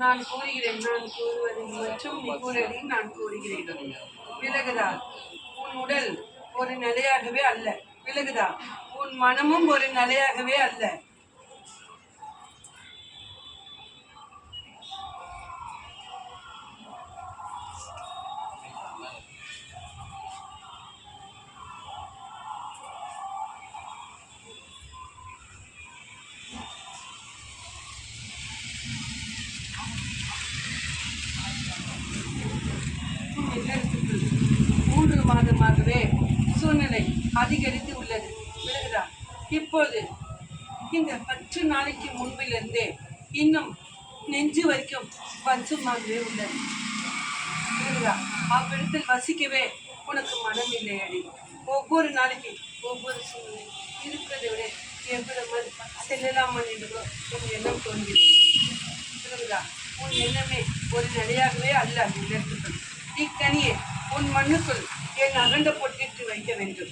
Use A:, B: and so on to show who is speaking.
A: நான் கூறுகிறேன், நான் கூறுவதை மற்றும் நீ கூறுவதை நான் கூறுகிறேன். விலகுதா? உன் உடல் ஒரு நிலையாகவே அல்ல. விலகுதா? உன் மனமும் ஒரு நிலையாகவே அல்ல. இல்லறத்துக்குள் 3 மாதமாகவே சூழ்நிலை அதிகரித்து உள்ளது. விலகுதா? இப்போது இந்த 10 நாளைக்கு முன்பிலிருந்தே இன்னும் நெஞ்சு வரைக்கும் பஞ்சமாகவே உள்ளது. விலகுதா? அவ்விடத்தில் வசிக்கவே உனக்கு மனம் இல்லையடி. ஒவ்வொரு நாளைக்கு ஒவ்வொரு சூழ்நிலை இருக்கிறதை விட எவ்வளவு செல்லலாமா என்று உன் எண்ணம் தோன்றுகிறது. விலகுதா? உன் எண்ணமே ஒரு நிலையாகவே அல்ல. அந்த இடத்துக்குள் இக்கனியே உன் மண்ணுக்குள் என் அகண்ட பொட்டிட்டு வைக்க வேண்டும்.